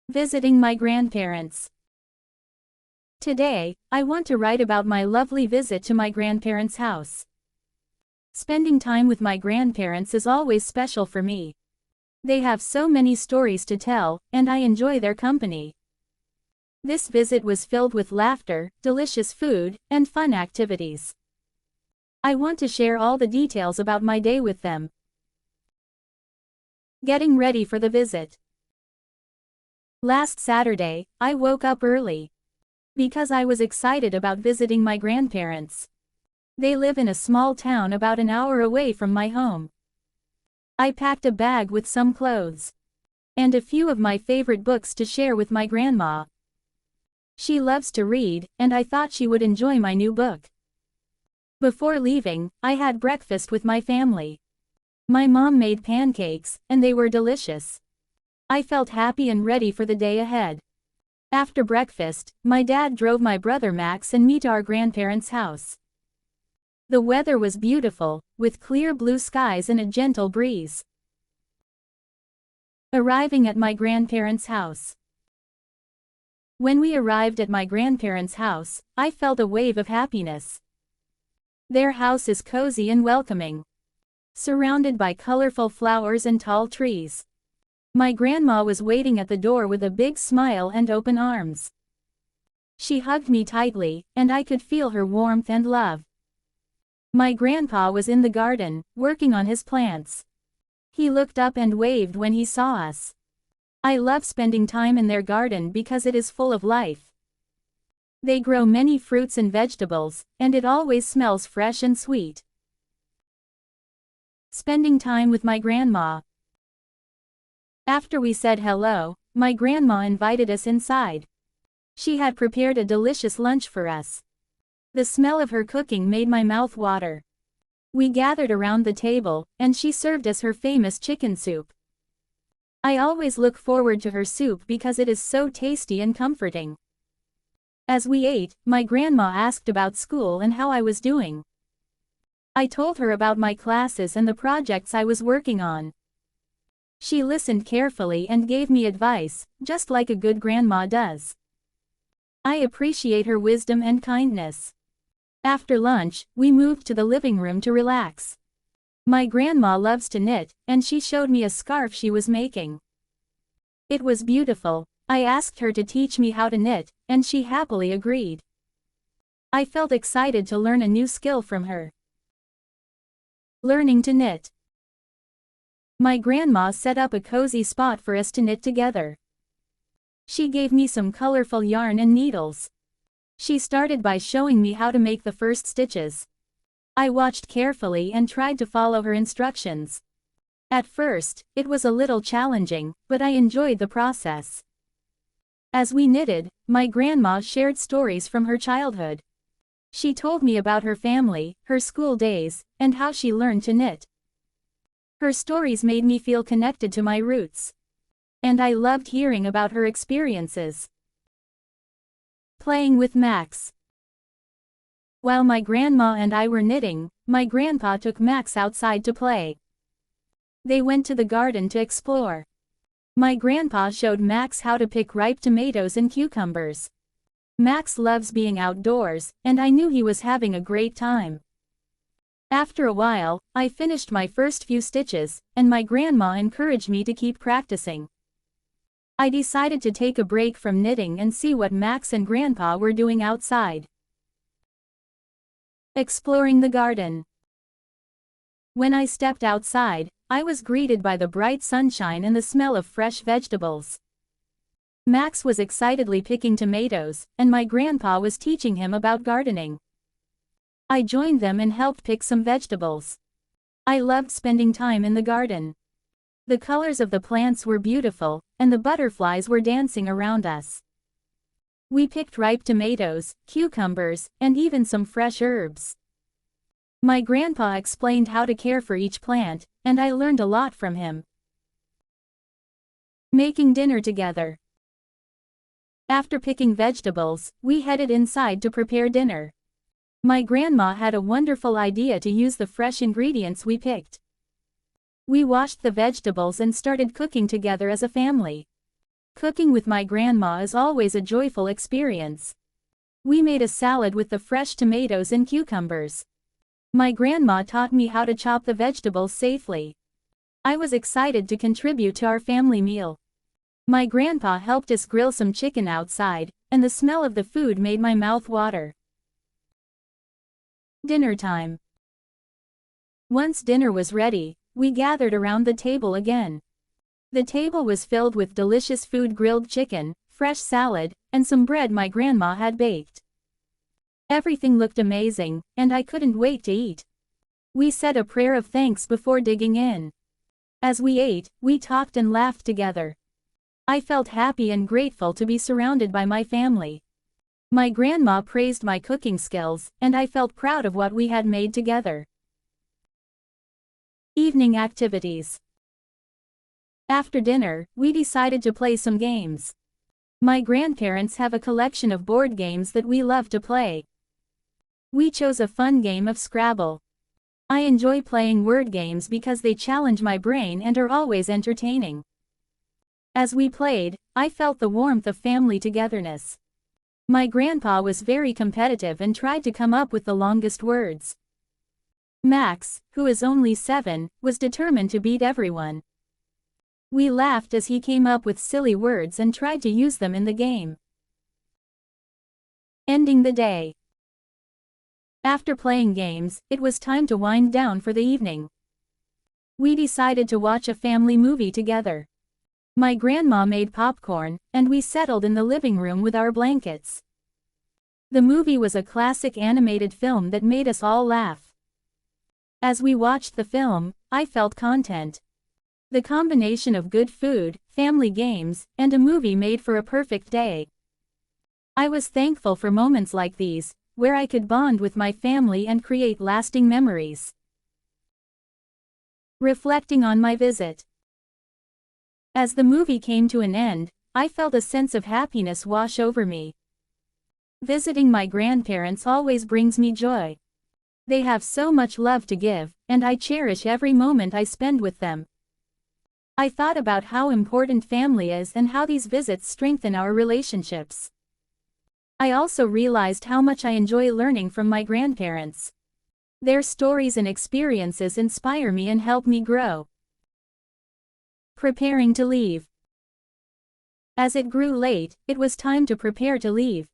Visiting my grandparents. Today, I want to write about my lovely visit to my grandparents' house. Spending time with my grandparents is always special for me. They have so many stories to tell, and I enjoy their company. This visit was filled with laughter, delicious food, and fun activities. I want to share all the details about my day with them. Getting ready for the visit. Last Saturday, I woke up early because I was excited about visiting my grandparents. They live in a small town about an hour away from my home. I packed a bag with some clothes and a few of my favorite books to share with my grandma. She loves to read, and I thought she would enjoy my new book. Before leaving, I had breakfast with my family. My mom made pancakes, and they were delicious. I felt happy and ready for the day ahead. After breakfast, my dad drove my brother Max and me to our grandparents' house. The weather was beautiful, with clear blue skies and a gentle breeze. Arriving at my grandparents' house. When we arrived at my grandparents' house, I felt a wave of happiness. Their house is cozy and welcoming, surrounded by colorful flowers and tall trees. My grandma was waiting at the door with a big smile and open arms. She hugged me tightly, and I could feel her warmth and love. My grandpa was in the garden, working on his plants. He looked up and waved when he saw us. I love spending time in their garden because it is full of life. They grow many fruits and vegetables, and it always smells fresh and sweet. Spending time with my grandma. After we said hello, my grandma invited us inside. She had prepared a delicious lunch for us. The smell of her cooking made my mouth water. We gathered around the table, and she served us her famous chicken soup. I always look forward to her soup because it is so tasty and comforting. As we ate, my grandma asked about school and how I was doing. I told her about my classes and the projects I was working on. She listened carefully and gave me advice, just like a good grandma does. I appreciate her wisdom and kindness. After lunch, we moved to the living room to relax. My grandma loves to knit, and she showed me a scarf she was making. It was beautiful. I asked her to teach me how to knit, and she happily agreed. I felt excited to learn a new skill from her. Learning to knit. My grandma set up a cozy spot for us to knit together. She gave me some colorful yarn and needles. She started by showing me how to make the first stitches. I watched carefully and tried to follow her instructions. At first, it was a little challenging, but I enjoyed the process. As we knitted, my grandma shared stories from her childhood. She told me about her family, her school days, and how she learned to knit. Her stories made me feel connected to my roots. And I loved hearing about her experiences. Playing with Max. While my grandma and I were knitting, my grandpa took Max outside to play. They went to the garden to explore. My grandpa showed Max how to pick ripe tomatoes and cucumbers. Max loves being outdoors, and I knew he was having a great time. After a while, I finished my first few stitches, and my grandma encouraged me to keep practicing. I decided to take a break from knitting and see what Max and Grandpa were doing outside. Exploring the garden. When I stepped outside, I was greeted by the bright sunshine and the smell of fresh vegetables. Max was excitedly picking tomatoes, and my grandpa was teaching him about gardening. I joined them and helped pick some vegetables. I loved spending time in the garden. The colors of the plants were beautiful, and the butterflies were dancing around us. We picked ripe tomatoes, cucumbers, and even some fresh herbs. My grandpa explained how to care for each plant, and I learned a lot from him. Making dinner together. After picking vegetables, we headed inside to prepare dinner. My grandma had a wonderful idea to use the fresh ingredients we picked. We washed the vegetables and started cooking together as a family. Cooking with my grandma is always a joyful experience. We made a salad with the fresh tomatoes and cucumbers. My grandma taught me how to chop the vegetables safely. I was excited to contribute to our family meal. My grandpa helped us grill some chicken outside, and the smell of the food made my mouth water. Dinner time. Once dinner was ready, we gathered around the table again. The table was filled with delicious food: grilled chicken, fresh salad, and some bread my grandma had baked. Everything looked amazing, and I couldn't wait to eat. We said a prayer of thanks before digging in. As we ate, we talked and laughed together. I felt happy and grateful to be surrounded by my family. My grandma praised my cooking skills, and I felt proud of what we had made together. Evening activities. After dinner, we decided to play some games. My grandparents have a collection of board games that we love to play. We chose a fun game of Scrabble. I enjoy playing word games because they challenge my brain and are always entertaining. As we played, I felt the warmth of family togetherness. My grandpa was very competitive and tried to come up with the longest words. Max, who is only 7, was determined to beat everyone. We laughed as he came up with silly words and tried to use them in the game. Ending the day. After playing games, it was time to wind down for the evening. We decided to watch a family movie together. My grandma made popcorn, and we settled in the living room with our blankets. The movie was a classic animated film that made us all laugh. As we watched the film, I felt content. The combination of good food, family games, and a movie made for a perfect day. I was thankful for moments like these, where I could bond with my family and create lasting memories. Reflecting on my visit. As the movie came to an end, I felt a sense of happiness wash over me. Visiting my grandparents always brings me joy. They have so much love to give, and I cherish every moment I spend with them. I thought about how important family is and how these visits strengthen our relationships. I also realized how much I enjoy learning from my grandparents. Their stories and experiences inspire me and help me grow. Preparing to leave. As it grew late, it was time to prepare to leave.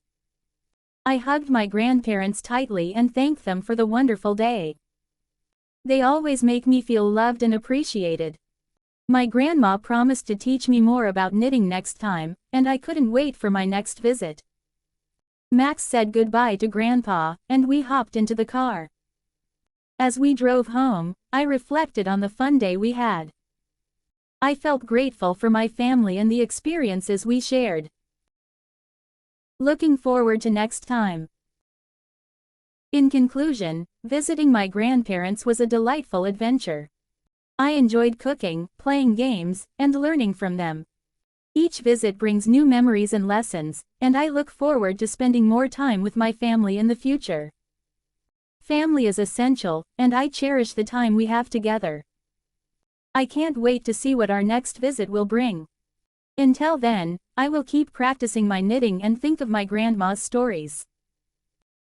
I hugged my grandparents tightly and thanked them for the wonderful day. They always make me feel loved and appreciated. My grandma promised to teach me more about knitting next time, and I couldn't wait for my next visit. Max said goodbye to Grandpa, and we hopped into the car. As we drove home, I reflected on the fun day we had. I felt grateful for my family and the experiences we shared. Looking forward to next time. In conclusion, visiting my grandparents was a delightful adventure. I enjoyed cooking, playing games, and learning from them. Each visit brings new memories and lessons, and I look forward to spending more time with my family in the future. Family is essential, and I cherish the time we have together. I can't wait to see what our next visit will bring. Until then, I will keep practicing my knitting and think of my grandma's stories.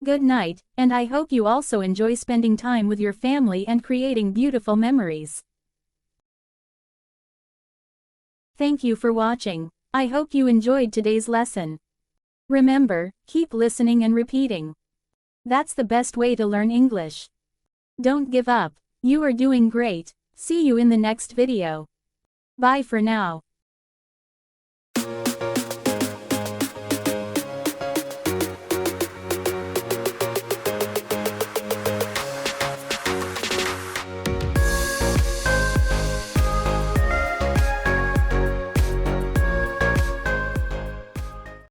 Good night, and I hope you also enjoy spending time with your family and creating beautiful memories. Thank you for watching. I hope you enjoyed today's lesson. Remember, keep listening and repeating. That's the best way to learn English. Don't give up. You are doing great. See you in the next video. Bye for now.